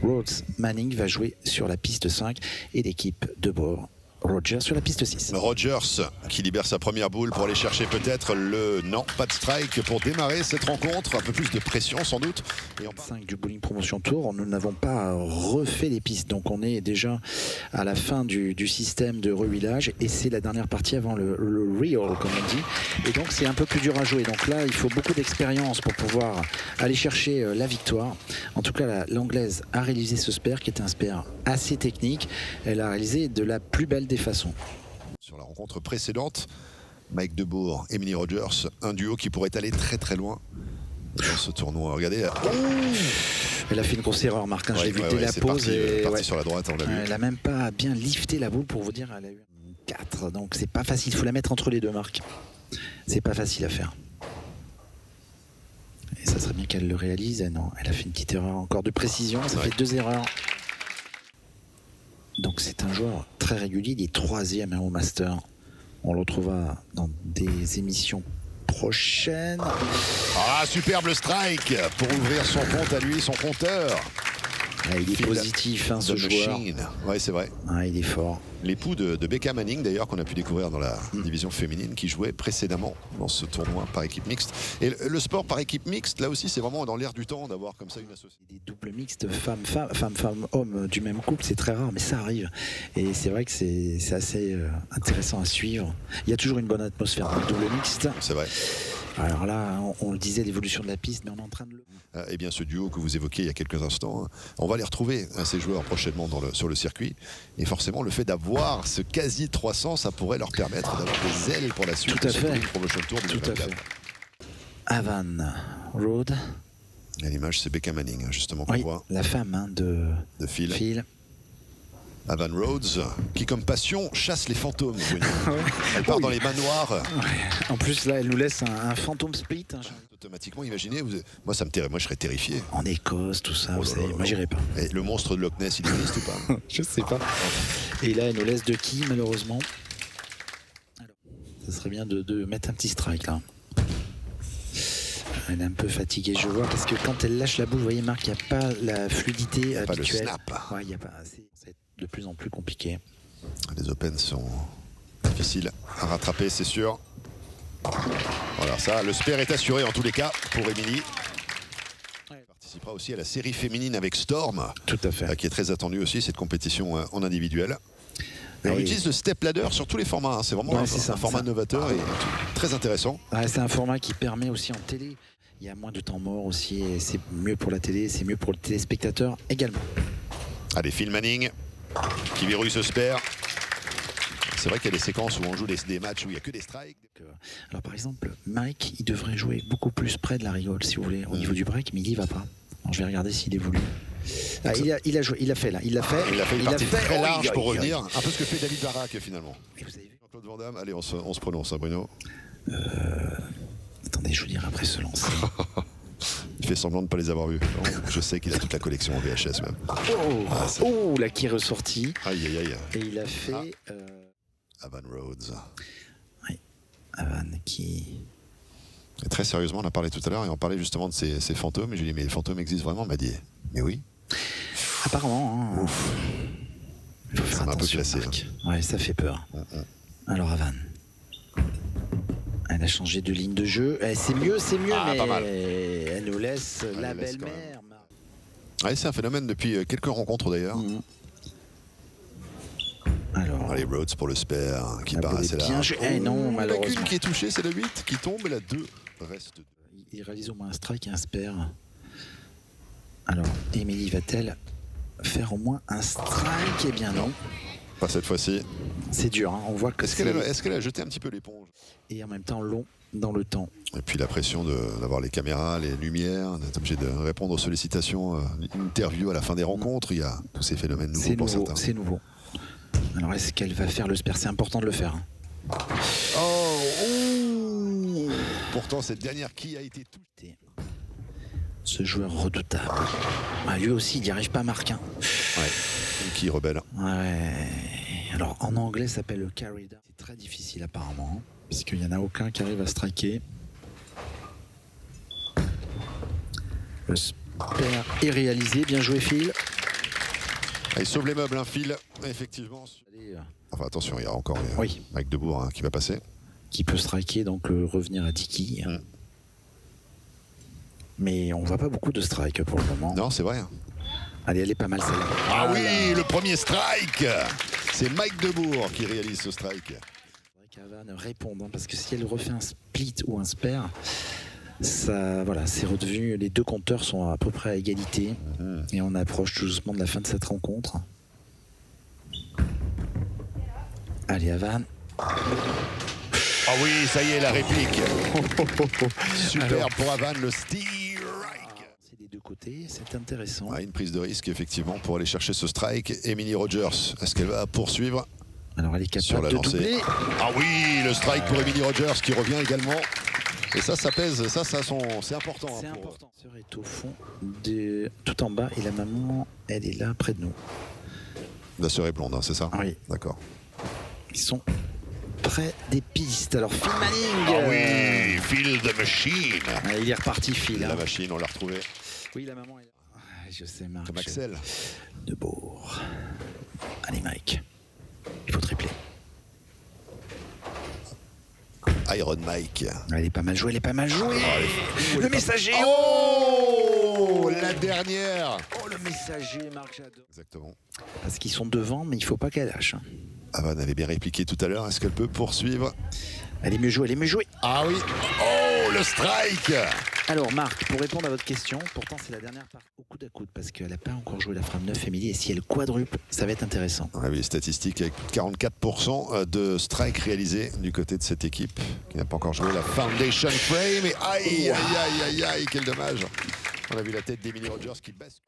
Rhodes Manning va jouer sur la piste 5 et l'équipe de bord Roger sur la piste 6. Rogers qui libère sa première boule pour aller chercher peut-être le... Non, pas de strike pour démarrer cette rencontre. Un peu plus de pression sans doute. Et en 5 du Bowling Promotion Tour, nous n'avons pas refait les pistes. Donc on est déjà à la fin du système de rewheelage et c'est la dernière partie avant le real comme on dit. Et donc c'est un peu plus dur à jouer. Donc là il faut beaucoup d'expérience pour pouvoir aller chercher la victoire. En tout cas l'anglaise a réalisé ce spare qui était un spare assez technique. Elle a réalisé de la plus belle des façons. Sur la rencontre précédente, Mike Debourg, Emily Rogers, un duo qui pourrait aller très très loin dans ce tournoi. Regardez. Elle a fait une grosse erreur, Marc. J'ai vu dès la pause. Parti sur la droite, on l'a vu. Elle n'a même pas bien lifté la boule pour vous dire. Elle a eu 4. Donc c'est pas facile. Il faut la mettre entre les deux, Marc. C'est pas facile à faire. Et ça serait bien qu'elle le réalise. Et non, elle a fait une petite erreur encore de précision. Ça fait 2 erreurs. Donc c'est un joueur très régulier, il est 3e au Master. On le retrouvera dans des émissions prochaines. Ah, superbe strike pour ouvrir son compte à lui, son compteur. Ah, il est positif, ce joueur. Oui, c'est vrai. Ah, il est fort. L'époux de Becca Manning, d'ailleurs, qu'on a pu découvrir dans la division féminine, qui jouait précédemment dans ce tournoi par équipe mixte. Et le sport par équipe mixte, là aussi, c'est vraiment dans l'air du temps d'avoir comme ça une association. Des doubles mixtes femmes-hommes du même couple, c'est très rare, mais ça arrive. Et c'est vrai que c'est assez intéressant à suivre. Il y a toujours une bonne atmosphère dans le double mixte. C'est vrai. Alors là, on le disait, l'évolution de la piste, mais on est en train de le... Eh bien, ce duo que vous évoquiez il y a quelques instants, on va les retrouver, ces joueurs, prochainement sur le circuit. Et forcément, le fait d'avoir ce quasi 300, ça pourrait leur permettre d'avoir des ailes pour la suite. Tout à fait. Promotion Tour 2024. Tout à fait. Havan Road. À l'image, c'est Becca Manning, justement, qu'on voit. La femme de Phil. Havan Rhodes, qui comme passion chasse les fantômes. Elle part dans les manoirs. En plus là, elle nous laisse un fantôme split. Automatiquement, imaginez, moi ça me terrait, moi je serais terrifié. En Écosse, tout ça, vous savez, moi j'irais pas. Et le monstre de Loch Ness, il existe ou pas? Je sais pas. Et là, elle nous laisse de qui malheureusement? Alors, ça serait bien de mettre un petit strike là. Elle est un peu fatiguée, je vois, parce que quand elle lâche la boule, vous voyez Marc, il n'y a pas la fluidité habituelle. Pas le snap. Ouais, il y a pas. C'est de plus en plus compliqué. Les Opens sont difficiles à rattraper, c'est sûr. Voilà, ça, le spare est assuré en tous les cas pour Émilie. Elle participera aussi à la série féminine avec Storm. Tout à fait. Qui est très attendue aussi, cette compétition en individuel. On utilise le step ladder sur tous les formats. C'est vraiment un format novateur et très intéressant. C'est un format qui permet aussi en télé. Il y a moins de temps mort aussi et c'est mieux pour la télé, c'est mieux pour le téléspectateur également. Allez, Phil Manning qui verrouille ce spare. C'est vrai qu'il y a des séquences où on joue des matchs où il n'y a que des strikes. Alors par exemple, Mike, il devrait jouer beaucoup plus près de la rigole, si vous voulez, au niveau du break, mais il n'y va pas. Alors, je vais regarder s'il évolue. Il a joué, il l'a fait là, il l'a fait. Il a fait une partie très large pour revenir. Un peu ce que fait David Barak finalement. Et vous avez vu Jean-Claude Van Damme, allez, on se prononce, hein, Bruno. Attendez, je vous dirai après se lancer. Il fait semblant de ne pas les avoir vus. Je sais qu'il a toute la collection en VHS même. Là qui est ressorti. Aïe aïe aïe. Et il a fait... Havan Rhodes. Oui, Havan qui... Et très sérieusement, on a parlé tout à l'heure et on parlait justement de ces fantômes. Et je lui ai dit, mais les fantômes existent vraiment? Il m'a dit, mais oui. Apparemment. Hein. Ouf. Il faut faire ça m'a un peu attention, classé. Ouais, ça fait peur. Alors Havan. Elle a changé de ligne de jeu. C'est mieux, mais pas mal. Elle nous laisse la belle-mère. Ouais, c'est un phénomène depuis quelques rencontres d'ailleurs. Alors, allez, Rhodes pour le spare qui part assez large. Non, malheureusement. L'une qui est touchée, c'est la 8 qui tombe et la 2 reste 2. Il réalise au moins un strike et un spare. Alors, Émilie va-t-elle faire au moins un strike? Eh bien non. Pas cette fois-ci. C'est dur, hein. On voit que Est-ce qu'elle a jeté un petit peu l'éponge? Et en même temps long dans le temps. Et puis la pression d'avoir les caméras, les lumières, d'être obligé de répondre aux sollicitations, une interview à la fin des rencontres, il y a tous ces phénomènes nouveaux pour certains. C'est nouveau. Alors est-ce qu'elle va faire le spare? C'est important de le faire. Pourtant cette dernière qui a été touchée. Ce joueur redoutable. Lui aussi il n'y arrive pas, Marc. Qui rebelle. Alors en anglais ça s'appelle le carry down. C'est très difficile apparemment, puisqu'il n'y en a aucun qui arrive à striker. Le spare est réalisé, bien joué Phil. Il sauve les meubles, un fil, effectivement. Allez, Enfin attention, il y a encore oui. Mike Debourg qui va passer. Qui peut striker, donc revenir à Tiki. Mais on voit pas beaucoup de strike pour le moment. Non, c'est vrai. Allez, elle est pas mal celle-là. Ah oui, le premier strike. C'est Mike Debourg qui réalise ce strike. Il faudrait qu'Havan réponde, parce que si elle refait un split ou un spare, ça, voilà, c'est redevenu, les deux compteurs sont à peu près à égalité. Et on approche tout doucement de la fin de cette rencontre. Allez, Havan. Ah oui, ça y est, la réplique. Super pour Havan, le strike. C'est des deux côtés, c'est intéressant. Une prise de risque, effectivement, pour aller chercher ce strike. Emily Rogers, est-ce qu'elle va poursuivre? Alors, elle est sur capable la de lancée. doubler. Ah oui, le strike pour Emily Rogers qui revient également. Et ça pèse, c'est important. C'est important. La sœur est au fond, tout en bas, et la maman, elle est là, près de nous. La sœur est blonde, c'est ça? Oui. D'accord. Ils sont près des pistes. Alors, Phil Manning. Ah oui, Phil the Machine. Il est reparti, Phil. La machine, on l'a retrouvé. Oui, la maman est là. Je sais, Marc. Comme Axel. Debourg. Allez, Mike. Il faut tripler. Iron Mike. Elle est pas mal jouée, elle est pas mal jouée. Le messager. Oh, la dernière. Oh, le messager, Marc, j'adore. Exactement. Parce qu'ils sont devant, mais il faut pas qu'elle lâche. Havan avait bien répliqué tout à l'heure. Est-ce qu'elle peut poursuivre? Elle est mieux jouée, elle est mieux jouée. Ah oui. Oh, le strike. Alors, Marc, pour répondre à votre question, pourtant c'est la dernière part au coude à coude parce qu'elle n'a pas encore joué la frame 9, Émilie, et si elle quadruple, ça va être intéressant. Ah oui, statistiques avec 44% de strike réalisés du côté de cette équipe qui n'a pas encore joué la Foundation Frame. Et aïe, aïe, aïe, aïe, quel dommage. On a vu la tête d'Emily Rogers qui baisse.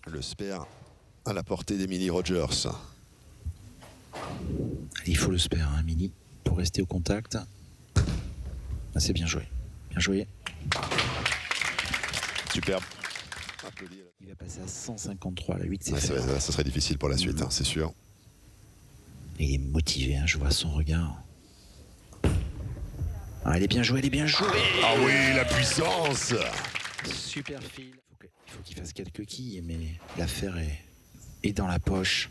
Le spare à la portée d'Emily Rogers. Allez, il faut le spare, hein, Émilie, pour rester au contact. Ah, c'est bien joué. Bien joué. Superbe. Il va passer à 153, la 8, c'est Ouais, fait. ça serait difficile pour la suite, c'est sûr. Et il est motivé, hein, je vois son regard. Ah, elle est bien jouée, elle est bien jouée. Ah oui, la puissance. Super fil. Il faut qu'il fasse quelques quilles, mais l'affaire est dans la poche.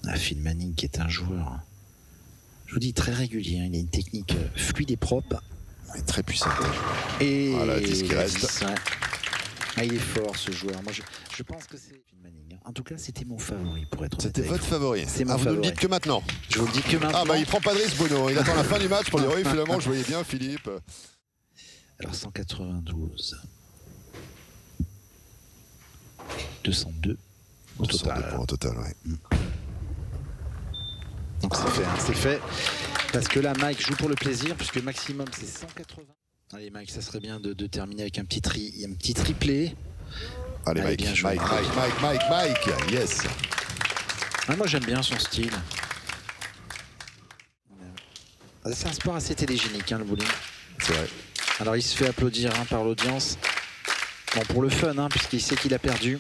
Ah, Phil Manning qui est un joueur, je vous dis, très régulier. Hein. Il a une technique fluide et propre. Il est très puissant. Et voilà, 10 qui reste. 10, ouais. Ah, il est fort ce joueur. Moi, je pense que c'est Phil Manning. En tout cas, c'était mon favori pour être honnête. C'était votre favori. C'est mon vous favori. nous le dites que maintenant. Je vous le dis que maintenant. Ah bah il prend pas de risque, Bruno. Il attend la fin du match pour dire oui, finalement je voyais bien Philippe. Alors 192. 202 au total. Points au total, ouais. Donc c'est fait, hein, c'est fait. Parce que là, Mike joue pour le plaisir, puisque maximum c'est 180. Allez, Mike, ça serait bien de terminer avec un petit triplé. Allez, Mike, bien joué. Mike, yes. Ah, moi, j'aime bien son style. C'est un sport assez télégénique, hein, le bowling. C'est vrai. Alors, il se fait applaudir par l'audience. Bon, pour le fun, hein, puisqu'il sait qu'il a perdu.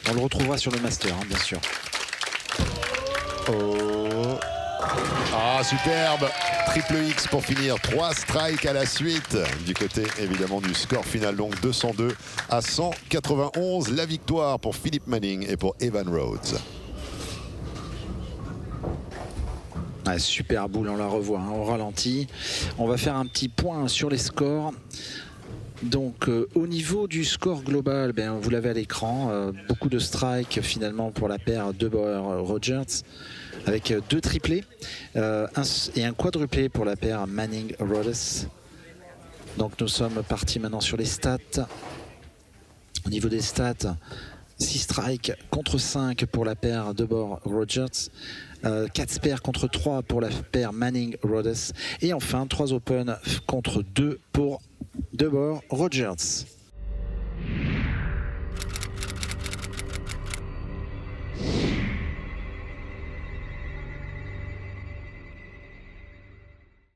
On le retrouvera sur le master, hein, bien sûr. Oh. Ah, superbe. Triple X pour finir. 3 strikes à la suite. Du côté, évidemment, du score final. Donc 202 à 191. La victoire pour Philip Manning et pour Evan Rhodes. Ah, super boule, on la revoit, hein, au ralenti. On va faire un petit point sur les scores. Donc au niveau du score global, vous l'avez à l'écran, beaucoup de strikes finalement pour la paire Deboer-Rogers, avec 2 triplés et un quadruplé pour la paire Manning-Rhodes. Donc nous sommes partis maintenant sur les stats. Au niveau des stats, 6 strikes contre 5 pour la paire Deboer-Rogers. 4 spares contre 3 pour la paire Manning-Rhodes. Et enfin 3 open contre 2 pour Deboer-Rogers.